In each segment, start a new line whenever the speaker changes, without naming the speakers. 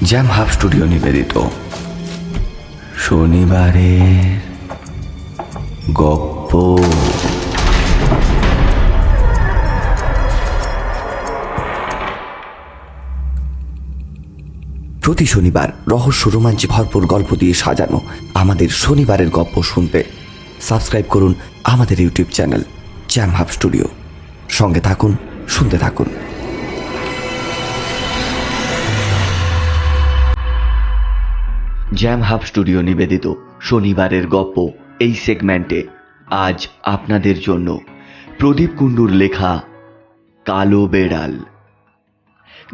Jam hub studio নিবেদিত শনিবারের গপ্প। প্রতি শনিবার রহস্য রোমাঞ্চে ভরপুর গল্প দিয়ে সাজানো আমাদের শনিবারের গপ্প শুনতে সাবস্ক্রাইব করুন আমাদের YouTube channel jam hub studio. সঙ্গে থাকুন, শুনতে থাকুন। জ্যাম হাব স্টুডিও নিবেদিত শনিবারের গপ্প এই সেগমেন্টে আজ আপনাদের জন্য প্রদীপ কুণ্ডুর লেখা কালো বেড়াল।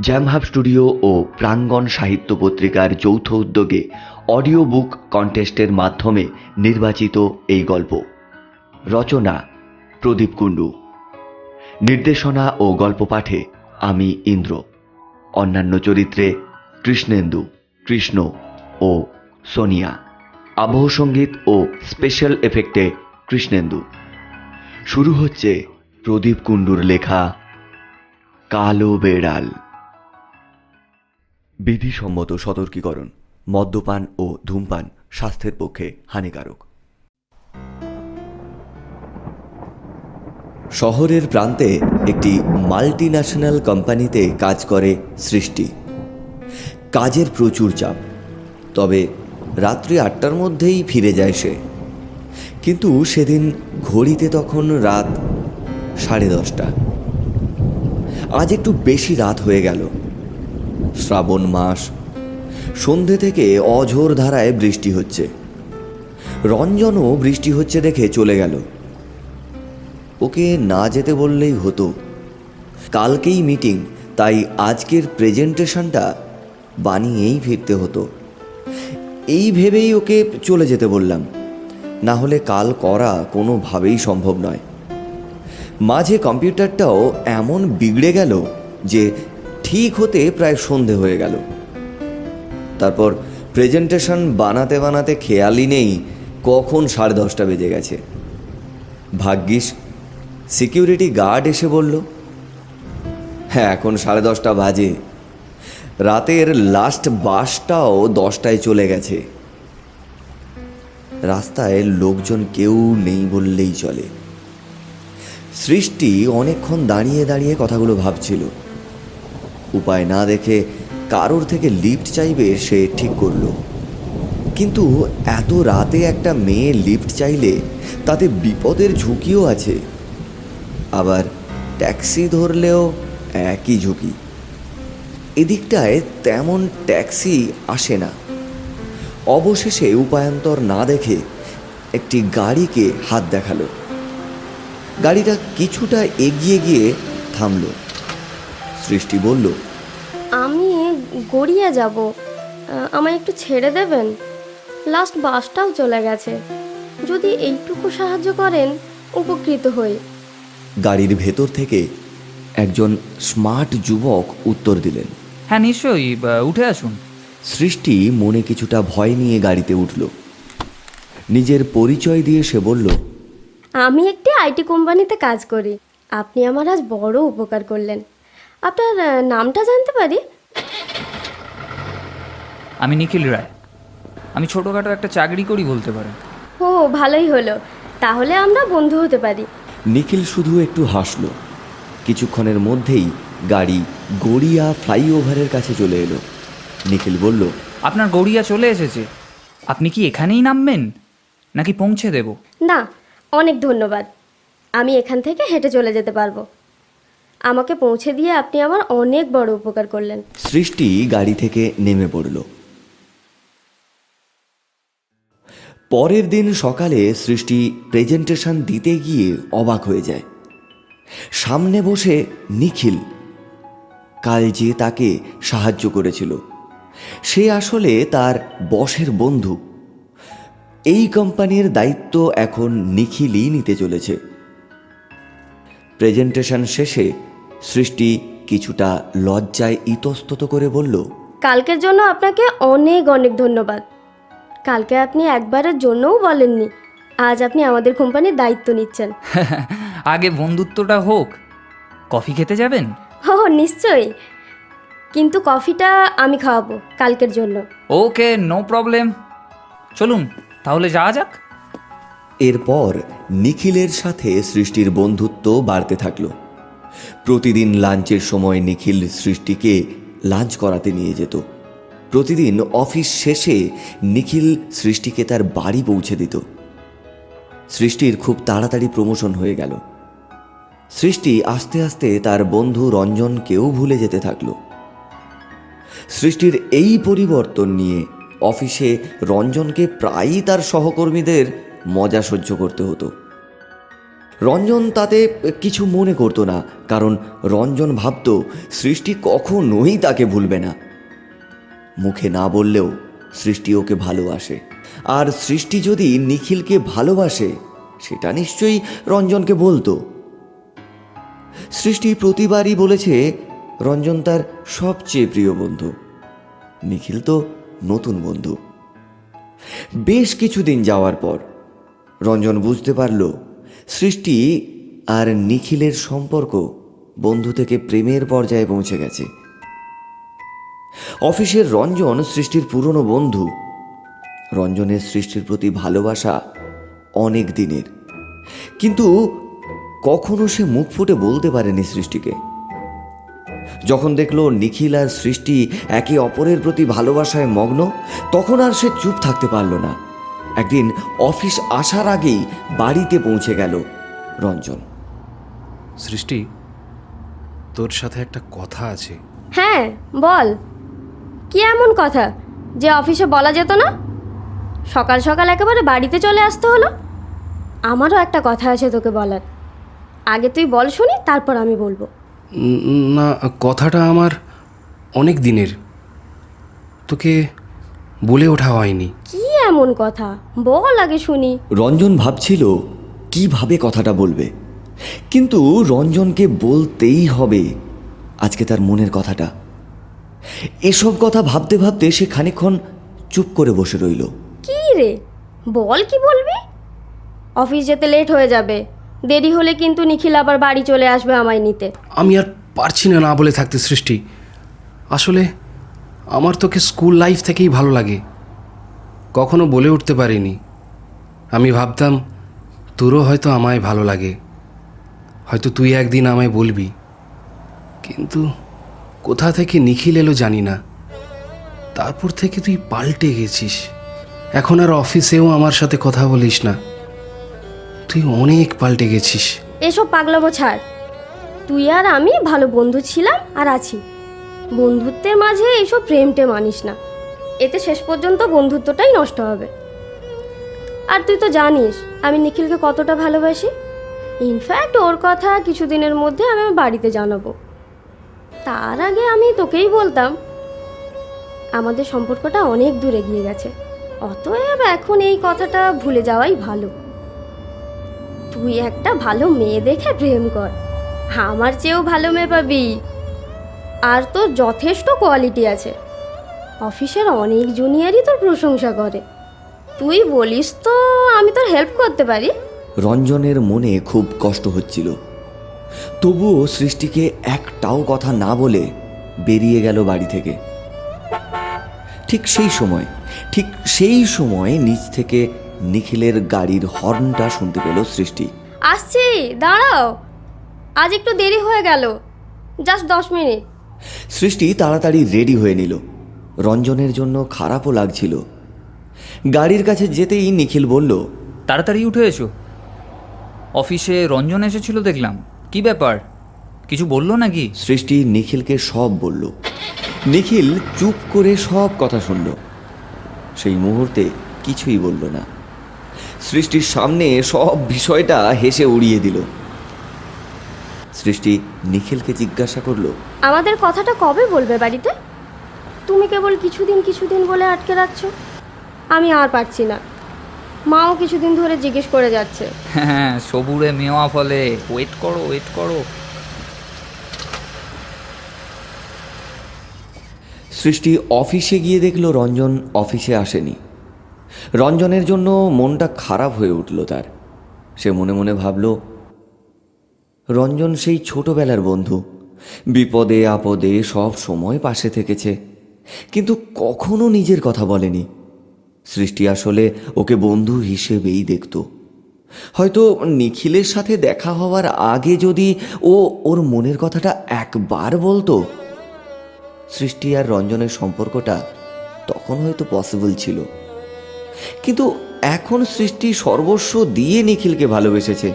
জ্যাম হাব স্টুডিও ও প্রাঙ্গণ সাহিত্য পত্রিকার যৌথ উদ্যোগে অডিও বুক কন্টেস্টের মাধ্যমে নির্বাচিত এই গল্প। রচনা প্রদীপ কুণ্ডু, নির্দেশনা ও গল্প পাঠে আমি ইন্দ্র, অন্যান্য চরিত্রে কৃষ্ণেন্দু, কৃষ্ণ ও সোনিয়া, আবহ সঙ্গীত ও স্পেশাল এফেক্টে কৃষ্ণেন্দু। শুরু হচ্ছে প্রদীপ কুণ্ডুর লেখা কালো বেড়াল। বিধিসম্মত সতর্কীকরণ: মদ্যপান ও ধূমপান স্বাস্থ্যের পক্ষে হানিকারক। শহরের প্রান্তে একটি মাল্টিন্যাশনাল কোম্পানিতে কাজ করে সৃষ্টি। কাজের প্রচুর চাপ, তবে রাত্রি 8টার মধ্যেই ফিরে যায় সে। কিন্তু সেদিন ঘড়িতে তখন রাত 10:30। আজ একটু বেশি রাত হয়ে গেল। শ্রাবণ মাস, সন্ধে থেকে অঝোর ধারায় বৃষ্টি হচ্ছে। রঞ্জনও বৃষ্টি হচ্ছে দেখে চলে গেল। ওকে না যেতে বললেই হতো, কালকেই মিটিং, তাই আজকের প্রেজেন্টেশনটা বানিয়েই ফিরতে হতো। এই ভেবেই ওকে চলে যেতে বললাম, না হলে কাল করা কোনোভাবেই সম্ভব নয়। মাঝে কম্পিউটারটাও এমন বিগড়ে গেল যে ঠিক হতে প্রায় সন্ধে হয়ে গেল। তারপর প্রেজেন্টেশন বানাতে বানাতে খেয়ালই নেই কখন 10:30 বেজে গেছে। ভাগ্যিস সিকিউরিটি গার্ড এসে বলল, হ্যাঁ এখন 10:30 বাজে। রাতের লাস্ট বাসটাও 10টায় চলে গেছে। রাস্তায় লোকজন কেউ নেই বললেই চলে। সৃষ্টি অনেকক্ষণ দাঁড়িয়ে দাঁড়িয়ে কথাগুলো ভাবছিল। উপায় না দেখে কারোর থেকে লিফট চাইবে সে ঠিক করল। কিন্তু এত রাতে একটা মেয়ে লিফট চাইলে তাতে বিপদের ঝুঁকিও আছে। আবার ট্যাক্সি ধরলেও একই ঝুঁকি। এদিকটায় তেমন ট্যাক্সি আসে না। অবশেষে উপায়ান্তর না দেখে একটি গাড়িকে হাত দেখালো। গাড়িটা কিছুটা এগিয়ে গিয়ে থামল। সৃষ্টি বলল,
আমি গড়িয়া যাব, আমায় একটু ছেড়ে দেবেন? লাস্ট বাসটাও চলে গেছে। যদি এইটুকু সাহায্য করেন উপকৃত হই।
গাড়ির ভেতর থেকে একজন স্মার্ট যুবক উত্তর দিলেন,
হ্যাঁ নিশ্চয়ই, উঠে আসুন।
সৃষ্টি মনে কিছুটা ভয় নিয়ে গাড়িতে উঠল। নিজের পরিচয় দিয়ে সে বলল,
আমি একটি আইটি কোম্পানিতে কাজ করি। আপনি আমার আজ বড় উপকার করলেন। আপনার নামটা জানতে পারি?
আমি নিখিল রায়। আমি ছোটোখাটো একটা চাকরি করি বলতে পারেন।
ও ভালোই হলো, তাহলে আমরা বন্ধু হতে পারি।
নিখিল শুধু একটু হাসল। কিছুক্ষণের মধ্যেই গাড়ি গড়িয়া ফ্লাইওভারের কাছে চলে এলো। নিখিল বলল,
আপনার গড়িয়া চলে এসেছে। আপনি কি এখানেই নামবেন নাকি পৌঁছে দেব?
না, অনেক ধন্যবাদ। আমি এখান থেকে হেঁটে চলে যেতে পারবো। আমাকে পৌঁছে দিয়ে আপনি আমার অনেক বড় উপকার করলেন।
সৃষ্টি গাড়ি থেকে নেমে পড়ল। পরের দিন সকালে সৃষ্টি প্রেজেন্টেশন দিতে গিয়ে অবাক হয়ে যায়। সামনে বসে নিখিল, কাল যে তাকে সাহায্য করেছিল। সে আসলে তার বসের বন্ধু। এই কোম্পানির দায়িত্ব এখন নিখিলই নিতে চলেছে। প্রেজেন্টেশন শেষে সৃষ্টি কিছুটা লজ্জায় ইতস্তত করে বলল,
কালকের জন্য আপনাকে অনেক অনেক ধন্যবাদ। কালকে আপনি একবারের জন্যও বলেননি আজ আপনি আমাদের কোম্পানির দায়িত্ব নিচ্ছেন।
আগে বন্ধুত্বটা হোক। কফি খেতে যাবেন?
ও নিশ্চয়ই। কিন্তু কফিটা আমি খাওয়াবো কালকের জন্য।
ওকে, নো প্রবলেম। চলুন তাহলে যাওয়া যাক।
এরপর নিখিলের সাথে সৃষ্টির বন্ধুত্ব বাড়তে থাকলো। প্রতিদিন লাঞ্চের সময় নিখিল সৃষ্টিকে লাঞ্চ করাতে নিয়ে যেত। প্রতিদিন অফিস শেষে নিখিল সৃষ্টিকে তার বাড়ি পৌঁছে দিত। সৃষ্টির খুব তাড়াতাড়ি প্রমোশন হয়ে গেল। সৃষ্টি আস্তে আস্তে তার বন্ধু রঞ্জনকেও ভুলে যেতে থাকলো। সৃষ্টির এই পরিবর্তন নিয়ে অফিসে রঞ্জনকে প্রায়ই তার সহকর্মীদের মজা সহ্য করতে হতো। রঞ্জন তাতে কিছু মনে করতো না, কারণ রঞ্জন ভাবত সৃষ্টি কখনোই তাকে ভুলবে না। মুখে না বললেও সৃষ্টি ওকে ভালোবাসে, আর সৃষ্টি যদি নিখিলকে ভালোবাসে সেটা নিশ্চয়ই রঞ্জনকে বলতো। সৃষ্টি প্রতিবারই বলেছে রঞ্জন তার সবচেয়ে প্রিয় বন্ধু, নিখিল তো নতুন বন্ধু। বেশ কিছুদিন যাওয়ার পর রঞ্জন বুঝতে পারল সৃষ্টি আর নিখিলের সম্পর্ক বন্ধু থেকে প্রেমের পর্যায়ে পৌঁছে গেছে। অফিসের রঞ্জন সৃষ্টির পুরনো বন্ধু। রঞ্জনের সৃষ্টির প্রতি ভালোবাসা অনেক দিনের, কিন্তু কখনো সে মুখ ফুটে বলতে পারেনি সৃষ্টিকে। যখন দেখলো নিখিল আর সৃষ্টি একে অপরের প্রতি ভালোবাসায় মগ্ন, তখন আর সে চুপ থাকতে পারল না। একদিন অফিস আসার আগেই বাড়িতে পৌঁছে গেল রঞ্জন।
সৃষ্টি, তোর সাথে একটা কথা আছে।
হ্যাঁ বল, কি এমন কথা যে অফিসে বলা যেত না? সকাল সকাল একেবারে বাড়িতে চলে আসতে হলো। আমারও একটা কথা আছে তোকে বলার। আগে তুই বল শুনি, তারপর আমি বলবো।
না, কথাটা আমার অনেক দিনের, তোকে বলে ওঠা হয়নি।
কি এমন কথা বল আগে শুনি।
রঞ্জন ভাবছিল কিভাবে কথাটা বলবে, কিন্তু রঞ্জনকে বলতেই হবে আজকে তার মনের কথাটা। এসব কথা ভাবতে ভাবতে সে খানিকক্ষণ চুপ করে বসে রইল।
কি রে, বল কি বলবি? অফিস যেতে লেট হয়ে যাবে, দেরি হলে কিন্তু নিখিল আবার বাড়ি চলে আসবে আমায় নিতে।
আমি আর পারছি না না বলে থাকতে সৃষ্টি। আসলে আমার তোকে স্কুল লাইফ থেকেই ভালো লাগে, কখনো বলে উঠতে পারিনি। আমি ভাবতাম তোরও হয়তো আমায় ভালো লাগে, হয়তো তুই একদিন আমায় বলবি। কিন্তু কোথা থেকে নিখিল এলো জানি না, তারপর থেকে তুই পাল্টে গেছিস। এখন আর অফিসেও আমার সাথে কথা বলিস না, তুই অনেক পাল্টে গেছিস।
এসব পাগলামো ছাড়। তুই আর আমি ভালো বন্ধু ছিলাম আর আছি। বন্ধুত্বের মাঝে এইসব প্রেমটে মানিস না, এতে শেষ পর্যন্ত বন্ধুত্বটাই নষ্ট হবে। আর তুই তো জানিস আমি নিখিলকে কতটা ভালোবাসি। ইনফ্যাক্ট ওর কথা কিছুদিনের মধ্যে আমি আমার বাড়িতে জানাবো। তার আগে আমি তোকেই বলতাম, আমাদের সম্পর্কটা অনেক দূর এগিয়ে গেছে, অতএব এখন এই কথাটা ভুলে যাওয়াই ভালো। তুই একটা ভালো মেয়ে দেখে প্রেম কর, আমার চেয়েও ভালো মেয়ে পাবি। আর তোর যথেষ্ট কোয়ালিটি আছে, অফিসের অনেক জুনিয়রই তোর প্রশংসা করে। তুই বলিস তো আমি তোর হেল্প করতে পারি।
রঞ্জনের মনে খুব কষ্ট হচ্ছিল, তবুও সৃষ্টিকে একটাও কথা না বলে বেরিয়ে গেল বাড়ি থেকে। ঠিক সেই সময় নিচ থেকে নিখিলের গাড়ির হর্নটা শুনতে পেল সৃষ্টি।
আসছি, দাঁড়াও, আজ একটু দেরি হয়ে গেল, জাস্ট 10 মিনিট।
সৃষ্টি তাড়াতাড়ি রেডি হয়ে নিল। রঞ্জনের জন্য খারাপও লাগছিল। গাড়ির কাছে যেতেই নিখিল বলল,
তাড়াতাড়ি উঠে এসো। অফিসে রঞ্জন এসেছিল দেখলাম, কি ব্যাপার, কিছু বললো নাকি?
সৃষ্টি নিখিলকে সব বলল। নিখিল চুপ করে সব কথা শুনল, সেই মুহূর্তে কিছুই বলল না। সৃষ্টির সামনে সব বিষয়টা হেসে উড়িয়ে দিল। সৃষ্টি নিখিলকে জিজ্ঞাসা করলো,
আমাদের কথাটা কবে বলবে বাড়িতে? তুমি কেবল কিছুদিন বলে আটকে রাখছো। আমি আর পারছি না, মাও কিছুদিন ধরে জিজ্ঞেস করে যাচ্ছে।
হ্যাঁ, সবুরে মেওয়া ফলে, ওয়েট করো।
সৃষ্টি অফিসে গিয়ে দেখল রঞ্জন অফিসে আসেনি। রঞ্জনের জন্য মনটা খারাপ হয়ে উঠল তার। সে মনে মনে ভাবল, রঞ্জন সেই ছোটবেলার বন্ধু, বিপদে আপদে সব সময় পাশে থেকেছে, কিন্তু কখনো নিজের কথা বলেনি। সৃষ্টি আসলে ওকে বন্ধু হিসেবেই দেখত। হয়তো নিখিলের সাথে দেখা হওয়ার আগে যদি ও ওর মনের কথাটা একবার বলতো, সৃষ্টি আর রঞ্জনের সম্পর্কটা তখন হয়তো পসিবল ছিল। কিন্তু এখন সৃষ্টি সর্বস্ব দিয়ে নিখিলকে ভালোবেসেছে।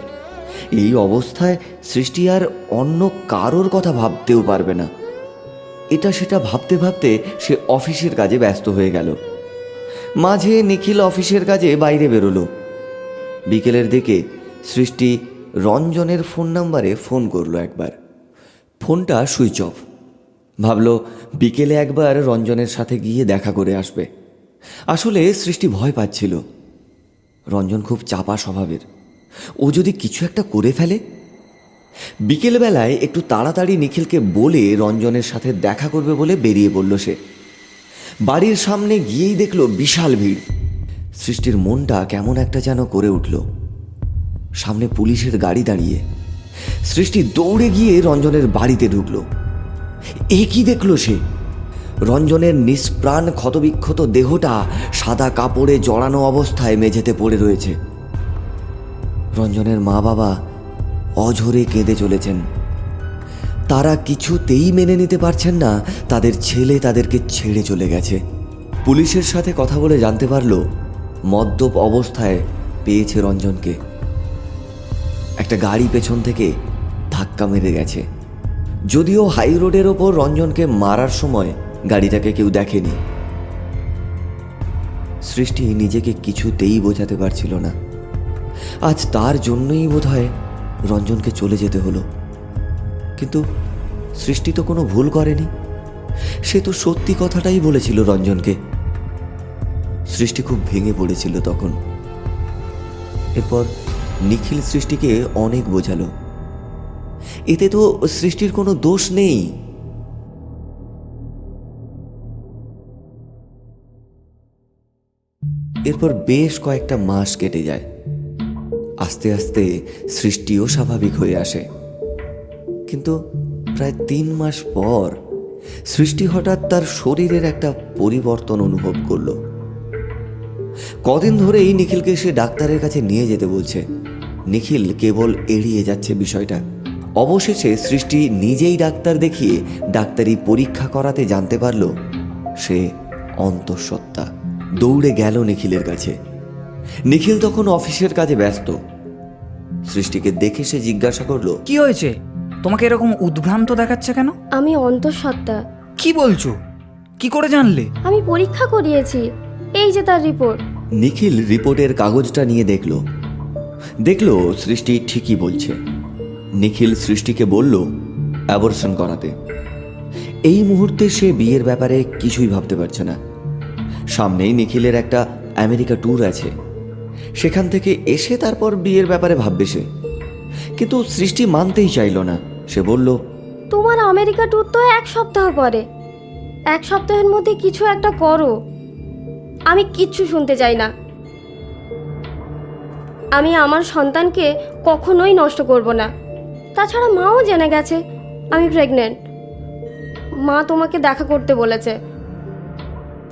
এই অবস্থায় সৃষ্টি আর অন্য কারোর কথা ভাবতেও পারবে না। এটা সেটা ভাবতে ভাবতে সে অফিসের কাজে ব্যস্ত হয়ে গেল। মাঝে নিখিল অফিসের কাজে বাইরে বেরোলো। বিকেলের দিকে সৃষ্টি রঞ্জনের ফোন নাম্বারে ফোন করলো একবার। ফোনটা সুইচ অফ। ভাবল বিকেলে একবার রঞ্জনের সাথে গিয়ে দেখা করে আসবে। আসলে সৃষ্টি ভয় পাচ্ছিল। রঞ্জন খুব চাপা স্বভাবের, ও যদি কিছু একটা করে ফেলে। বিকেলবেলায় একটু তাড়াতাড়ি নিখিলকে বলে রঞ্জনের সাথে দেখা করবে বলে বেরিয়ে পড়ল সে। বাড়ির সামনে গিয়েই দেখল বিশাল ভিড়। সৃষ্টির মনটা কেমন একটা যেন করে উঠল। সামনে পুলিশের গাড়ি দাঁড়িয়ে। সৃষ্টি দৌড়ে গিয়ে রঞ্জনের বাড়িতে ঢুকল। এ কি দেখল সে? রঞ্জনের নিষ্প্রাণ ক্ষতবিক্ষত দেহটা সাদা কাপড়ে জড়ানো অবস্থায় মেঝেতে পড়ে রয়েছে। রঞ্জনের মা বাবা অঝরে কেঁদে চলেছেন। তারা কিছুতেই মেনে নিতে পারছেন না তাদের ছেলে তাদেরকে ছেড়ে চলে গেছে। পুলিশের সাথে কথা বলে জানতে পারল মদ্যপ অবস্থায় পেয়েছে রঞ্জনকে। একটা গাড়ি পেছন থেকে ধাক্কা মেরে গেছে। যদিও হাই রোডের ওপর রঞ্জনকে মারার সময় গাড়িটাকে কেউ দেখেনি। সৃষ্টি নিজেকে কিছুতেই বোঝাতে পারছিল না। আজ তার জন্যই বোধহয় রঞ্জনকে চলে যেতে হলো। কিন্তু সৃষ্টি তো কোনো ভুল করেনি। সে তো সত্যি কথাটাই বলেছিল রঞ্জনকে। সৃষ্টি খুব ভেঙে পড়েছিল তখন। এরপর নিখিল সৃষ্টিকে অনেক বোঝালো। এতে তো সৃষ্টির কোনো দোষ নেই। এরপর বেশ কয়েকটা মাস কেটে যায়। আস্তে আস্তে সৃষ্টিও স্বাভাবিক হয়ে আসে। কিন্তু প্রায় 3 মাস পর সৃষ্টি হঠাৎ তার শরীরের একটা পরিবর্তন অনুভব করল। কদিন ধরেই নিখিলকে সে ডাক্তারের কাছে নিয়ে যেতে বলছে। নিখিল কেবল এড়িয়ে যাচ্ছে বিষয়টা। অবশেষে সৃষ্টি নিজেই ডাক্তার দেখিয়ে ডাক্তারি পরীক্ষা করাতে জানতে পারল সে অন্তঃসত্ত্বা। দৌড়ে গেল নিখিলের কাছে। নিখিল তখন অফিসের কাজে ব্যস্ত। সৃষ্টিকে দেখে সে জিজ্ঞাসা করলো,
কি হয়েছে? তোমাকে এরকম উদ্ভ্রান্ত দেখাচ্ছে কেন?
আমি অন্তঃসত্ত্বা।
কি বলছো? কি করে জানলে?
আমি পরীক্ষা করিয়েছি, এই যে তার রিপোর্ট।
নিখিল রিপোর্টের কাগজটা নিয়ে দেখল সৃষ্টি ঠিকই বলছে। নিখিল সৃষ্টিকে বলল অ্যাবর্শন করাতে। এই মুহূর্তে সে বিয়ের ব্যাপারে কিছুই ভাবতে পারছে না। সামনেই নিখিলের একটা আমেরিকা ট্যুর আছে। সেখান থেকে এসে তারপর বিয়ের ব্যাপারে ভাববে সে। কিন্তু সৃষ্টি মানতেই চাইল না। সে বলল,
তোমার আমেরিকা ট্যুর তো 1 সপ্তাহ পরে। 1 সপ্তাহের মধ্যে কিছু একটা করো। আমি কিচ্ছু শুনতে চাই না। আমি আমার সন্তানকে কখনোই নষ্ট করব না। তাছাড়া মাও জেনে গেছে আমি প্রেগনেন্ট। মা তোমাকে দেখা করতে বলেছে।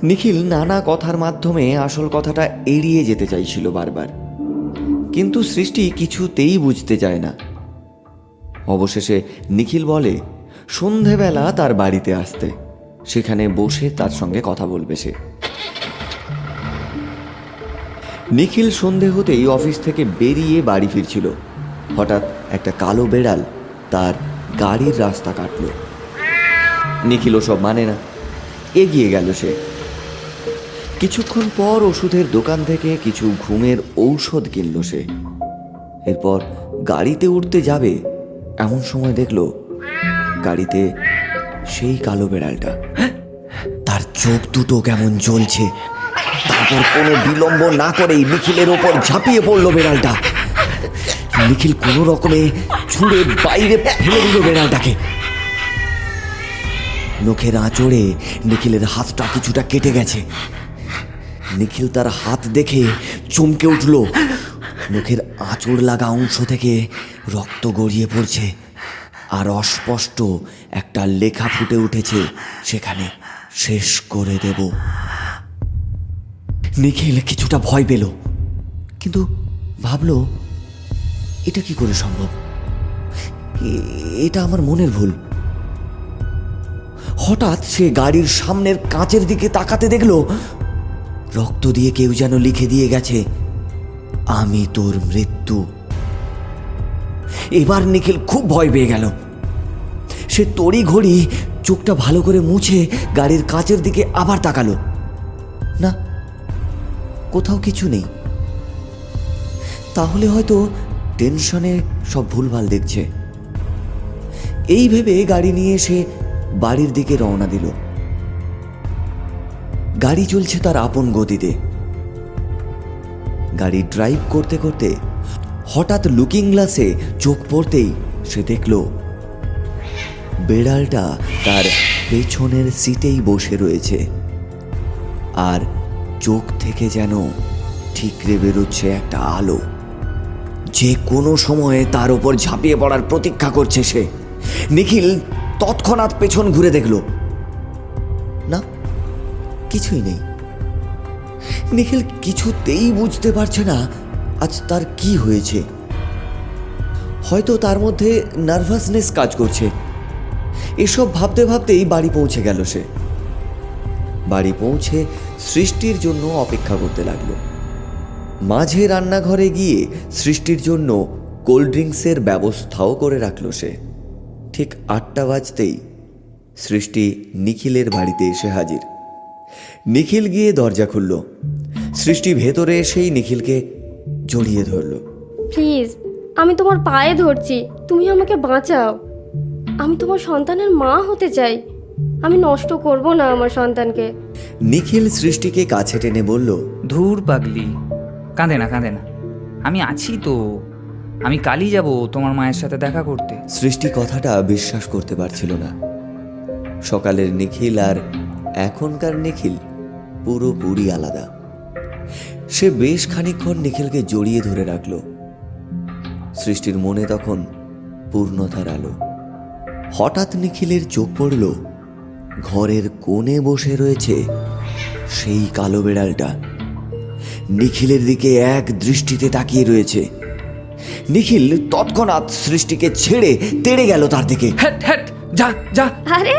নিখিল নানা কথার মাধ্যমে আসল কথাটা এড়িয়ে যেতে চাইছিল বারবার, কিন্তু সৃষ্টি কিছুতেই বুঝতে চায় না। অবশেষে নিখিল বলে সন্ধেবেলা তার বাড়িতে আসতে, সেখানে বসে তার সঙ্গে কথা বলবে সে। নিখিল সন্ধে হতেই অফিস থেকে বেরিয়ে বাড়ি ফিরছিল। হঠাৎ একটা কালো বেড়াল তার গাড়ির রাস্তা কাটল। নিখিল ওসব মানে না, এগিয়ে গেল সে। কিছুক্ষণ পর ওষুধের দোকান থেকে কিছু ঘুমের ঔষধ কিনল সে। এরপর গাড়িতে উঠতে যাবে এমন সময় দেখল গাড়িতে সেই কালো বেড়ালটা। তার চোখ দুটো কেমন জ্বলছে। তারপর কোনো বিলম্ব না করেই নিখিলের ওপর ঝাঁপিয়ে পড়ল বেড়ালটা। নিখিল কোনো রকমে ছুঁড়ে বাইরে ফেলে দিল বেড়ালটাকে। নখের আঁচড়ে নিখিলের হাতটা কিছুটা কেটে গেছে। নিখিল তার হাত দেখে চমকে উঠল। নখের আঁচড় লাগা অংশ থেকে রক্ত গড়িয়ে পড়ছে। আর অস্পষ্ট একটা লেখা ফুটে উঠেছে সেখানে, শেষ করে দেব। নিখিল কিছুটা ভয় পেল, কিন্তু ভাবলো এটা কি করে সম্ভব, এটা আমার মনের ভুল। হঠাৎ সে গাড়ির সামনের কাঁচের দিকে তাকাতে দেখলো রক্ত দিয়ে কেউ যেন লিখে দিয়ে গেছে, আমি তোর মৃত্যু। এবার নিখিল খুব ভয় পেয়ে গেল। সে তড়ি ঘড়ি চোখটা ভালো করে মুছে গাড়ির কাঁচের দিকে আবার তাকালো। না, কোথাও কিছু নেই। তাহলে হয়তো টেনশনে সব ভুলভাল দেখছে। এই ভেবে গাড়ি নিয়ে সে বাড়ির দিকে রওনা দিল। গাড়ি চলছে তার আপন গতিতে। গাড়ি ড্রাইভ করতে করতে হঠাৎ লুকিং গ্লাসে চোখ পড়তেই সে দেখল বেড়ালটা তার পেছনের সিটেই বসে রয়েছে, আর চোখ থেকে যেন ঠিকরে বেরোচ্ছে একটা আলো। যে কোনো সময়ে তার উপর ঝাঁপিয়ে পড়ার প্রতীক্ষা করছে সে। নিখিল তৎক্ষণাৎ পেছন ঘুরে দেখল, না, কিছুই নেই। নিখিল কিছুতেই বুঝতে পারছে না আজ তার কি হয়েছে। হয়তো তার মধ্যে নার্ভাসনেস কাজ করছে। এসব ভাবতে ভাবতেই বাড়ি পৌঁছে গেল সে। বাড়ি পৌঁছে সৃষ্টির জন্য অপেক্ষা করতে লাগলো। মাঝে রান্নাঘরে গিয়ে সৃষ্টির জন্য কোল্ড ড্রিঙ্কসের ব্যবস্থাও করে রাখলো সে। ঠিক 8টা বাজতেই সৃষ্টি নিখিলের বাড়িতে এসে হাজির। নিখিল গিয়ে দরজা খুলল। সৃষ্টি ভেতরে এসেই নিখিলকে জড়িয়ে ধরল।
প্লিজ, আমি তোমার পায়ে ধরছি, তুমি আমাকে বাঁচাও। আমি তোমার সন্তানের মা হতে চাই। আমি নষ্ট করব না আমার সন্তানকে।
নিখিল সৃষ্টিকে কাছে টেনে বলল,
ধুর পাগলি, কাঁদে না কাঁদে না, আমি আছি তো। আমি কালই যাব তোমার মায়ের সাথে দেখা করতে।
সৃষ্টি কথাটা বিশ্বাস করতে পারছিল না। সকালের নিখিল আর এখনকার নিখিল পুরোপুরি আলাদা। সে বেশ খানিকক্ষণ নিখিলকে জড়িয়ে ধরে রাখল। সৃষ্টির মনে তখন পূর্ণতার আলো। হঠাৎ নিখিলের চোখ পড়ল ঘরের কোণে বসে রয়েছে সেই কালো বেড়ালটা। নিখিলের দিকে এক দৃষ্টিতে তাকিয়ে রয়েছে। নিখিল তৎক্ষণাৎ সৃষ্টিকে ছেড়ে তেড়ে গেল তার দিকে।
হ্যাট হ্যাট, যা যা।
আরে,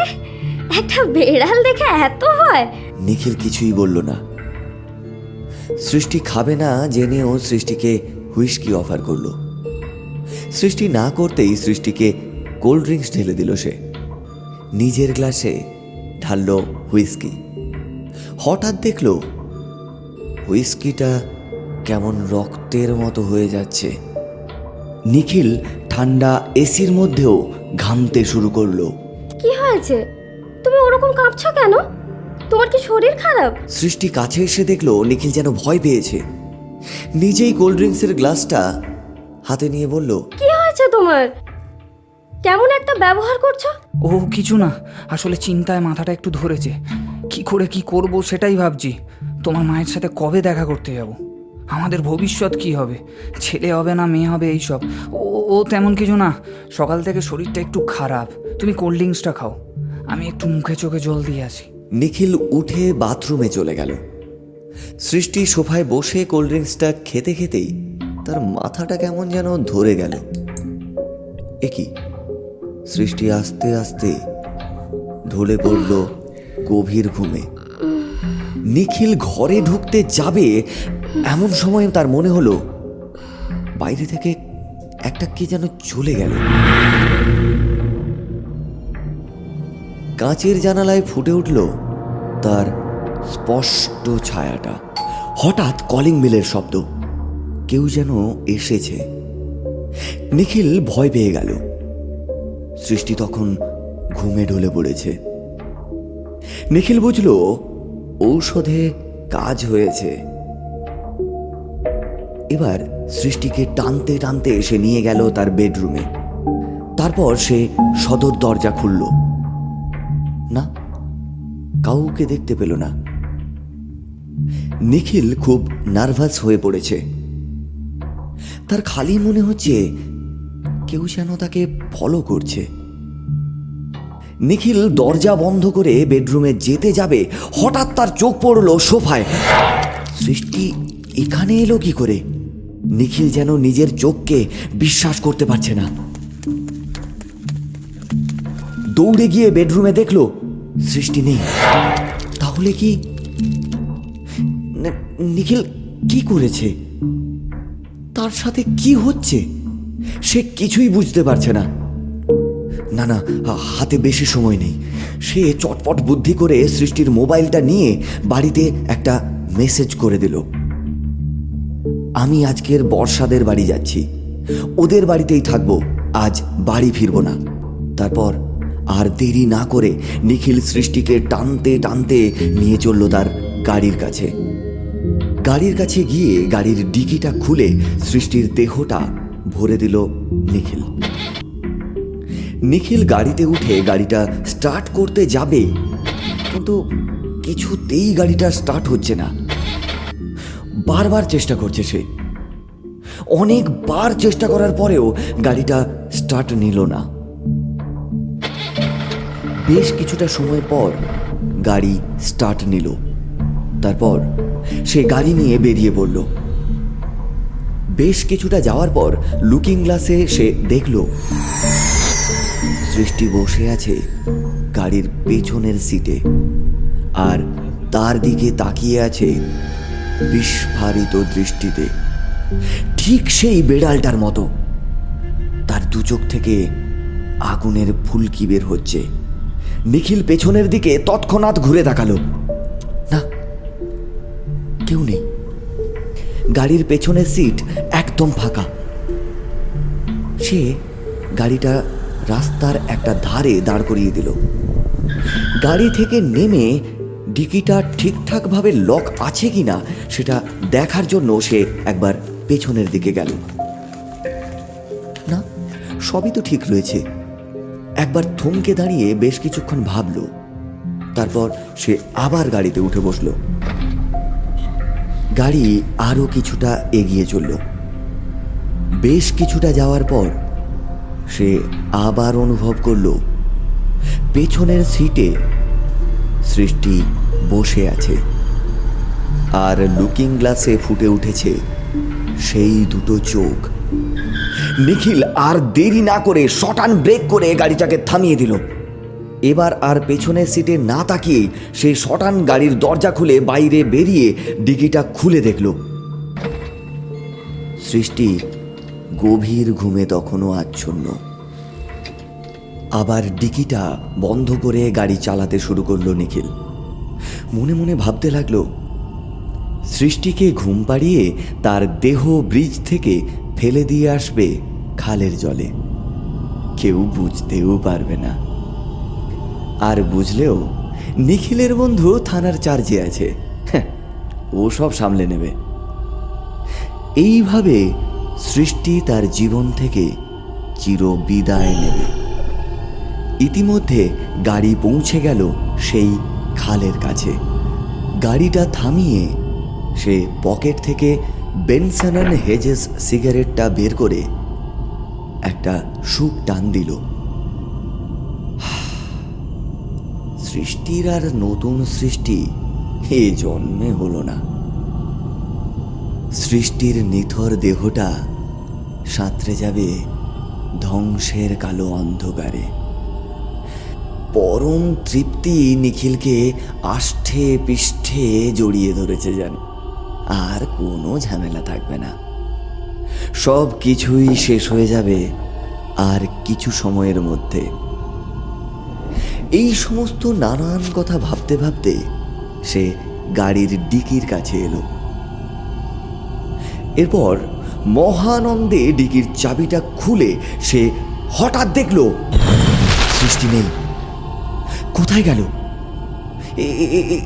একটা বেড়াল দেখে এত ভয়?
নিখিল কিছুই বলল না। সৃষ্টি খাবে না জেনেও সৃষ্টিকে হুইস্কি অফার করলো। সৃষ্টি না করতেই সৃষ্টিকে কোল্ড ড্রিঙ্কস ঢেলে দিল সে। নিজের গ্লাসে ঢালল হুইস্কি। হঠাৎ দেখল হুইস্কিটা কেমন রক্তের মতো হয়ে যাচ্ছে। নিখিল ঠান্ডা এসির মধ্যেও ঘামতে শুরু করলো।
কি হয়েছে? তুমি ওরকম কাঁপছো কেন? তোমার কি শরীর খারাপ?
সৃষ্টি কাছে এসে দেখলো নিখিল যেন ভয় পেয়েছে। নিজেই কোল্ড ড্রিঙ্কসের গ্লাসটা হাতে নিয়ে বলল,
কি হয়েছে তোমার? কেমন একটা ব্যবহার করছো?
ও কিছু না, আসলে চিন্তায় মাথাটা একটু ধরেছে। কি করে কি করব সেটাই ভাবছি। তোমার মায়ের সাথে কবে দেখা করতে যাব, আমাদের ভবিষ্যৎ কি হবে, ছেলে হবে না মেয়ে হবে, এইসব। ও তেমন কিছু না, সকাল থেকে শরীরটা একটু খারাপ। তুমি কোল্ড ড্রিঙ্কসটা খাও, আমি একটু মুখে চোখে জল দিয়ে আসি।
নিখিল উঠে বাথরুমে চলে গেল। সৃষ্টি সোফায় বসে কোল্ড ড্রিঙ্কসটা খেতে খেতেই তার মাথাটা কেমন যেন ধরে গেল। একই সৃষ্টি আস্তে আস্তে ঢলে পড়ল গভীর ঘুমে। নিখিল ঘরে ঢুকতে যাবে এমন সময় তার মনে হলো বাইরে থেকে একটা কে যেন চলে গেল। কাঁচের জানালায় ফুটে উঠল তার স্পষ্ট ছায়াটা। হঠাৎ কলিং বেলের শব্দ, কেউ যেন এসেছে। নিখিল ভয় পেয়ে গেল। সৃষ্টি তখন ঘুমে ঢলে পড়েছে। নিখিল বুঝল ঔষধে কাজ হয়েছে। এবার সৃষ্টিকে টানতে টানতে এসে নিয়ে গেল তার বেডরুমে। তারপর সে সদর দরজা খুলল। না, কাউকে দেখতে পেল না। নিখিল খুব নার্ভাস হয়ে পড়েছে। তার খালি মনে হচ্ছে কেউ যেন তাকে ফলো করছে। নিখিল দরজা বন্ধ করে বেডরুমে যেতে যাবে, হঠাৎ তার চোখ পড়ল সোফায়। সৃষ্টি এখানে এলো কি করে? নিখিল যেন নিজের চোখকে বিশ্বাস করতে পারছে না। দৌড়ে গিয়ে বেডরুমে দেখলো সৃষ্টি নেই। তাহলে কি নিখিল কি করেছে? তার সাথে কি হচ্ছে সে কিছুই বুঝতে পারছে না। না না, হাতে বেশি সময় নেই। সে চটপট বুদ্ধি করে সৃষ্টির মোবাইলটা নিয়ে বাড়িতে একটা মেসেজ করে দিল, আমি আজকের বর্ষাদের বাড়ি যাচ্ছি, ওদের বাড়িতেই থাকবো, আজ বাড়ি ফিরবো না। তারপর আর দেরি না করে নিখিল সৃষ্টিকে টানতে টানতে নিয়ে চলল তার গাড়ির কাছে। গাড়ির কাছে গিয়ে গাড়ির ডিকিটা খুলে সৃষ্টির দেহটা ভরে দিল নিখিল। নিখিল গাড়িতে উঠে গাড়িটা স্টার্ট করতে যাবে, কিন্তু কিছুতেই গাড়িটা স্টার্ট হচ্ছে না। বারবার চেষ্টা করছে সে, অনেকবার চেষ্টা করার পরেও গাড়িটা স্টার্ট নিল না। বেশ কিছুটা সময় পর গাড়ি স্টার্ট নিল। তারপর সে গাড়ি নিয়ে বেরিয়ে পড়ল। বেশ কিছুটা যাওয়ার পর লুকিং গ্লাসে সে দেখল সৃষ্টি বসে আছে গাড়ির পেছনের সিটে, আর তার দিকে তাকিয়ে আছে বিস্ফারিত দৃষ্টিতে, ঠিক সেই বেড়ালটার মতো। তার দু চোখ থেকে আগুনের ফুলকি বের হচ্ছে। নিখিল পেছনের দিকে তৎক্ষণাৎ ঘুরে তাকালো। না, কেউ নেই। গাড়ির পেছনের সিট একদম ফাঁকা। সে গাড়িটা রাস্তার একটা ধারে দাঁড় করিয়ে দিল। গাড়ি থেকে নেমে ডিকিটা ঠিকঠাকভাবে লক আছে কিনা সেটা দেখার জন্য সে একবার পেছনের দিকে গেল। না, সবই তো ঠিক রয়েছে। একবার থমকে দাঁড়িয়ে বেশ কিছুক্ষণ ভাবল। তারপর সে আবার গাড়িতে উঠে বসল। গাড়ি আরো কিছুটা এগিয়ে চলল। বেশ কিছুটা যাওয়ার পর সে আবার অনুভব করল পেছনের সিটে সৃষ্টি বসে আছে, আর লুকিং গ্লাসে ফুটে উঠেছে সেই দুটো চোখ। নিখিল আর দেরি না করে শটান ব্রেক করে গাড়িটাকে থামিয়ে দিল। এবার আর পেছনের সিটে না তাকিয়ে সেই শটান গাড়ির দরজা খুলে বাইরে বেরিয়ে ডিকিটা খুলে দেখল সৃষ্টি গভীর ঘুমে তখনও আচ্ছন্ন। আবার ডিকিটা বন্ধ করে গাড়ি চালাতে শুরু করলো নিখিল। মনে মনে ভাবতে লাগলো সৃষ্টিকে ঘুম পাড়িয়ে তার দেহ ব্রিজ থেকে ফেলে দিয়ে আসবে খালের জলে। কেউ বুঝতেও পারবে না, আর বুঝলেও নিখিলের বন্ধু থানার চার্জে আছে, ও সব সামলে নেবে। এইভাবে সৃষ্টি তার জীবন থেকে চির বিদায় নেবে। ইতিমধ্যে গাড়ি পৌঁছে গেল সেই খালের কাছে। গাড়িটা থামিয়ে সে পকেট থেকে বেনসন অ্যান্ড হেজেস সিগারেটটা বের করে একটা সুখ টান দিল। সৃষ্টির আর নতুন সৃষ্টি এ জন্মে হলো না। সৃষ্টির নিথর দেহটা সাঁতরে যাবে ধ্বংসের কালো অন্ধকারে। পরম তৃপ্তি নিখিলকে আষ্ঠে পৃষ্ঠে জড়িয়ে ধরেছে যেন। আর কোনো ঝামেলা থাকবে না, সব কিছুই শেষ হয়ে যাবে আর কিছু সময়ের মধ্যে। এই সমস্ত নানান কথা ভাবতে ভাবতে সে গাড়ির ডিকির কাছে এলো। এরপর মহানন্দে ডিকির চাবিটা খুলে সে হঠাৎ দেখল সৃষ্টি নেই। কোথায় গেল?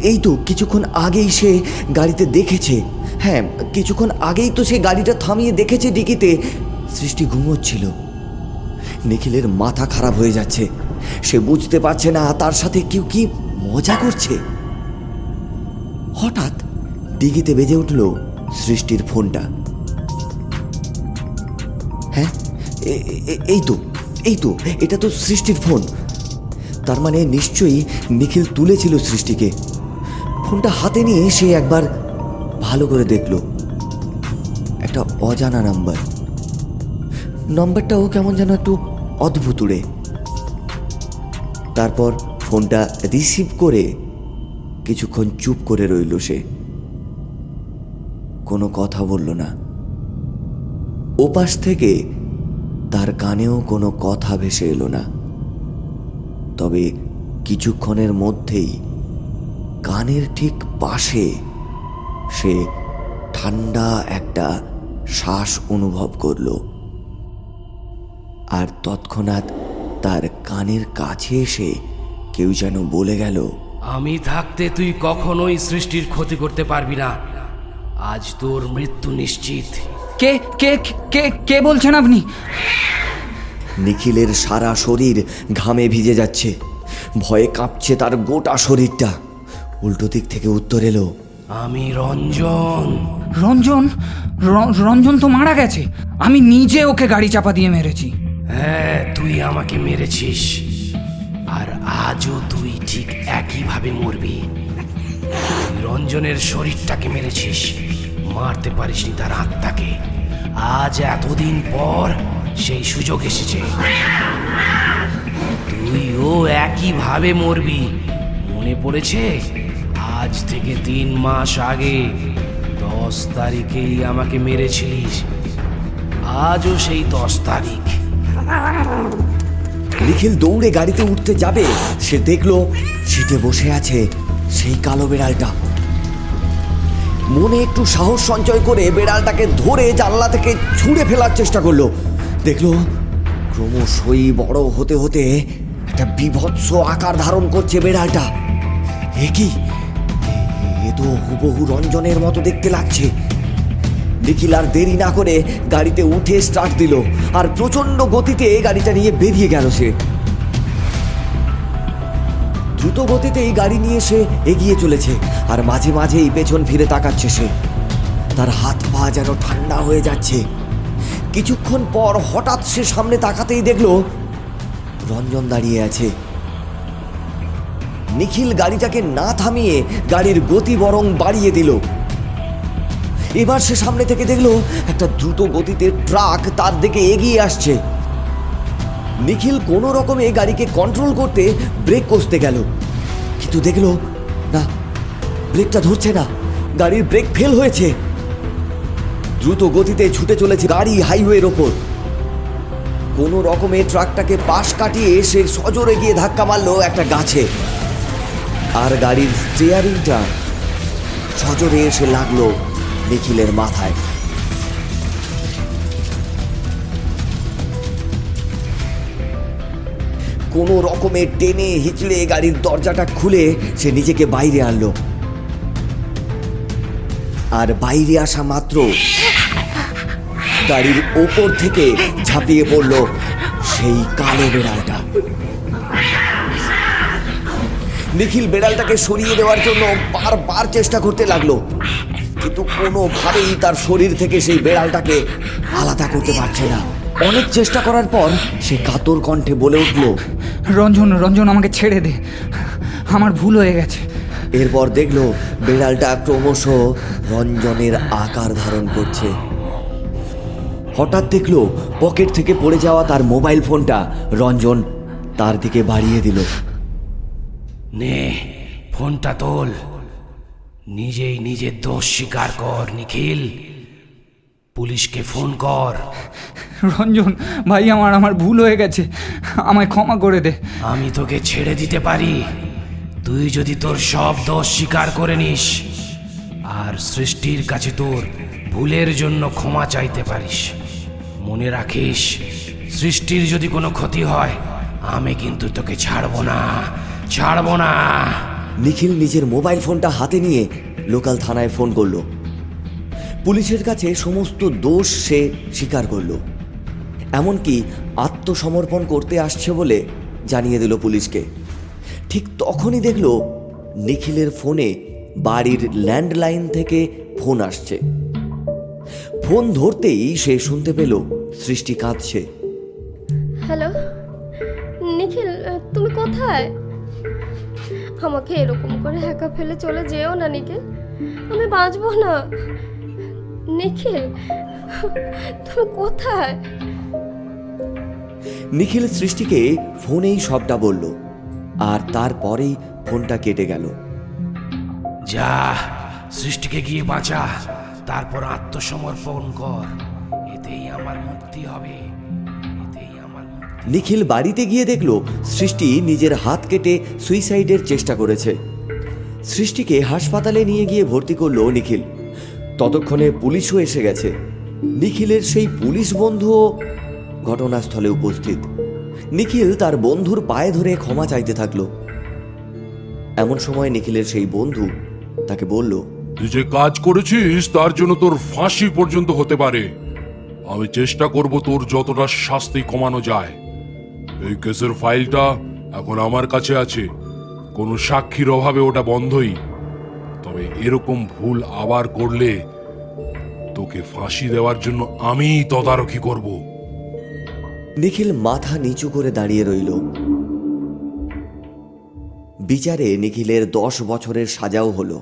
এই তো কিছুক্ষণ আগেই সে গাড়িতে দেখেছে। হ্যাঁ, কিছুক্ষণ আগেই তো সে গাড়িটা থামিয়ে দেখেছে ডিকিতে সৃষ্টি ঘুমোচ্ছিল। নিখিলের মাথা খারাপ হয়ে যাচ্ছে। সে বুঝতে পারছে না তার সাথে কেউ কি মজা করছে। হঠাৎ ডিকিতে বেজে উঠল সৃষ্টির ফোনটা। হ্যাঁ, এই তো এটা তো সৃষ্টির ফোন। তার মানে নিশ্চয়ই নিখিল তুলেছিল সৃষ্টিকে। ফোনটা হাতে নিয়ে সে একবার ভালো করে দেখল, একটা অজানা নম্বরটাও কেমন যেন একটু অদ্ভুত উড়ে। তারপর ফোনটা রিসিভ করে কিছুক্ষণ চুপ করে রইল সে, কোনো কথা বলল না। ওপাশ থেকে তার কানেও কোনো কথা ভেসে এলো না। তবে কিছুক্ষণের মধ্যেই কানের ঠিক পাশে সে ঠান্ডা একটা শ্বাস অনুভব করল, আর তৎক্ষণাৎ তার কানের কাছে এসে কেউ যেন বলে গেল,
আমি থাকতে তুই কখনোই সৃষ্টির ক্ষতি করতে পারবি না। আজ তোর মৃত্যু নিশ্চিত।
কে কে কে কে বলছেন আপনি?
নিখিলের সারা শরীর ঘামে ভিজে যাচ্ছে, ভয়ে কাঁপছে তার গোটা শরীরটা। উল্টো দিক থেকে উত্তর এলো,
আমি রঞ্জন।
রঞ্জন? রঞ্জন তো মারা গেছে। আমি নিজে ওকে গাড়ি চাপা দিয়ে মেরেছি।
হ্যাঁ, তুই আমাকে মেরেছিস, আর আজও তুই ঠিক একইভাবে মরবি। তুই রঞ্জনের শরীরটাকে মেরেছিস, মারতে পারিসনি তার আত্মাকে। আজ এতদিন পর সেই সুযোগ এসেছে, তুইও একইভাবে মরবি। মনে পড়েছে, আজ থেকে 3 মাস আগে 10 তারিখেই আমাকে মেরেছিলিস। আজও সেই 10 তারিখ।
নিখিল দৌড়ে গাড়িতে উঠতে যাবে, সে দেখল সিটে বসে আছে সেই কালো বেড়ালটা। মনে একটু সাহস সঞ্চয় করে বেড়ালটাকে ধরে জানলা থেকে ছুঁড়ে ফেলার চেষ্টা করলো। দেখলো ক্রমশই বড় হতে হতে একটা বীভৎস আকার ধারণ করছে বেড়ালটা। এ কি, এ তো হুবহু রঞ্জনের মতো দেখতে লাগছে। নিখিল আর দেরি না করে গাড়িতে উঠে স্টার্ট দিল, আর প্রচন্ড গতিতে গাড়িটা নিয়ে বেরিয়ে গেল সে। দ্রুত গতিতেই গাড়ি নিয়ে সে এগিয়ে চলেছে, আর মাঝে মাঝেই পেছন ফিরে তাকাচ্ছে সে। তার হাত পা যেন ঠান্ডা হয়ে যাচ্ছে। কিছুক্ষণ পর হঠাৎ সে সামনে তাকাতেই দেখলো রঞ্জন দাঁড়িয়ে আছে। নিখিল গাড়িটাকে না থামিয়ে গাড়ির গতি বরং বাড়িয়ে দিল। এবার সে সামনে থেকে দেখলো একটা দ্রুত গতিতে ট্রাক তার দিকে এগিয়ে আসছে। নিখিল কোনো রকমে গাড়িকে কন্ট্রোল করতে ব্রেক কষতে গেল, কিন্তু দেখলো না, ব্রেকটা ধরছে না, গাড়ির ব্রেক ফেল হয়েছে। দ্রুত গতিতে ছুটে চলেছে গাড়ি হাইওয়ের ওপর। কোনো রকমে ট্রাকটাকে পাশ কাটিয়ে সে সজোরে গিয়ে ধাক্কা মারলো একটা গাছে, আর গাড়ির স্টিয়ারিংটা সজোরে এসে লাগলো নিখিলের মাথায়। কোনো রকমে টেনে হিচড়ে গাড়ির দরজাটা খুলে সে নিজেকে বাইরে আনলো, আর বাইরে আসা মাত্র গাড়ির ওপর থেকে ঝাঁপিয়ে পড়ল সেই কালো বেড়ালটা। নিখিল বেড়ালটাকে সরিয়ে দেওয়ার জন্য বারবার চেষ্টা করতে লাগলো, কিন্তু কোনোভাবেই তার শরীর থেকে সেই বেড়ালটাকে আলাদা করতে পারছে না। অনেক চেষ্টা করার পর সে কাতর কণ্ঠে বলে উঠল,
রঞ্জন, রঞ্জন, আমাকে ছেড়ে দে, আমার ভুল হয়ে গেছে।
এরপর দেখলো বেড়ালটা ক্রমশ রঞ্জনের আকার ধারণ করছে। হঠাৎ দেখলো পকেট থেকে পড়ে যাওয়া তার মোবাইল ফোনটা রঞ্জন তার দিকে বাড়িয়ে দিল।
নে, ফোনটা তোল, নিজেই নিজের দোষ স্বীকার কর নিখিল। পুলিশকে ফোন কর।
রঞ্জন ভাই, আমার ভুল হয়ে গেছে, আমায় ক্ষমা করে দে।
আমি তোকে ছেড়ে দিতে পারি, তুই যদি তোর সব দোষ স্বীকার করে নিস, আর সৃষ্টির কাছে তোর ভুলের জন্য ক্ষমা চাইতে পারিস। মনে রাখিস, সৃষ্টির যদি কোনো ক্ষতি হয়, আমি কিন্তু তোকে ছাড়বো না, ছাড়বো না।
নিখিল নিজের মোবাইল ফোনটা হাতে নিয়ে লোকাল থানায় ফোন করলো। পুলিশের কাছে সমস্ত দোষ সে স্বীকার করলো, এমনকি আত্মসমর্পণ করতে আসছে বলে জানিয়ে দিল পুলিশকে। ঠিক তখনই দেখলো নিখিলের ফোনে বাড়ির ল্যান্ডলাইন থেকে ফোন আসছে। ফোন ধরতেই সে শুনতে পেল সৃষ্টি কাঁদছে।
হ্যালো নিখিল, তুমি কোথায়? আমাকে এরকম করে একা ফেলে চলে যেও না নিখিল, আমি বাঁচবো না। নিখিল, তুমি কোথায়?
নিখিল সৃষ্টিকে ফোনেই সবটা বলল, আর তারপরেই ফোনটা কেটে গেল।
যা, সৃষ্টিকে গিয়ে বাঁচা, তারপর আত্মসমর্পণ কর। এতেই আমার মুক্তি হবে, এতেই আমার মুক্তি।
নিখিল বাড়িতে গিয়ে দেখল সৃষ্টি নিজের হাত কেটে সুইসাইডের চেষ্টা করেছে। সৃষ্টিকে হাসপাতালে নিয়ে গিয়ে ভর্তি করলো নিখিল। ততক্ষণে পুলিশও এসে গেছে। নিখিলের সেই পুলিশ বন্ধুও ঘটনাস্থলে উপস্থিত। নিখিল তার বন্ধুর পায়ে ধরে ক্ষমা চাইতে থাকলো। এমন সময় নিখিলের সেই বন্ধু তাকে বলল,
তুই যে কাজ করেছিস তার জন্য তোর ফাঁসি পর্যন্ত হতে পারে। আমি চেষ্টা করব তোর যতটা শাস্তি কমানো যায়। এই কেসের ফাইলটা এখন আমার কাছে আছে, কোনো সাক্ষীর অভাবে ওটা বন্ধই। তবে এরকম ভুল আবার করলে তোকে ফাঁসি দেওয়ার জন্য আমিই তদারকি করব।
নিখিল মাথা নিচু করে দাঁড়িয়ে রইল। বিচারে নিখিলের 10 বছরের সাজাও হলো।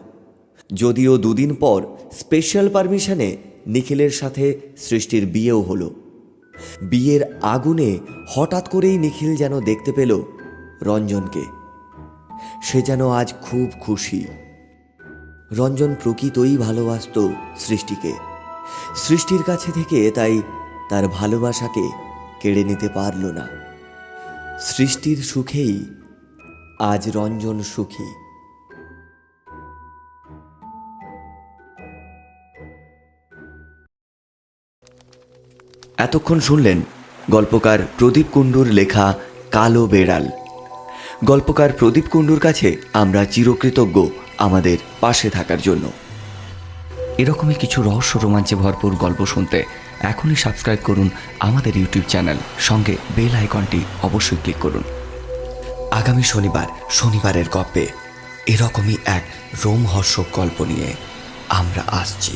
যদিও দুদিন পর স্পেশাল পারমিশনে নিখিলের সাথে সৃষ্টির বিয়েও হলো। বিয়ের আগুনে হঠাৎ করেই নিখিল যেন দেখতে পেল রঞ্জনকে। সে যেন আজ খুব খুশি। রঞ্জন প্রকৃতই ভালোবাসত সৃষ্টিকে। সৃষ্টির কাছে থেকে তাই তার ভালোবাসাকে কেড়ে নিতে পারল না। সৃষ্টির সুখেই আজ রঞ্জন সুখী। এতক্ষণ শুনলেন গল্পকার প্রদীপ কুণ্ডুর লেখা কালো বেড়াল। গল্পকার প্রদীপ কুণ্ডুর কাছে আমরা চিরকৃতজ্ঞ আমাদের পাশে থাকার জন্য।
এরকমই কিছু রহস্য রোমাঞ্চে ভরপুর গল্প শুনতে এখনই সাবস্ক্রাইব করুন আমাদের ইউটিউব চ্যানেল, সঙ্গে বেল আইকনটি অবশ্যই ক্লিক করুন। আগামী শনিবারের গল্পে এরকমই এক রোমহর্ষক গল্প নিয়ে আমরা আসছি।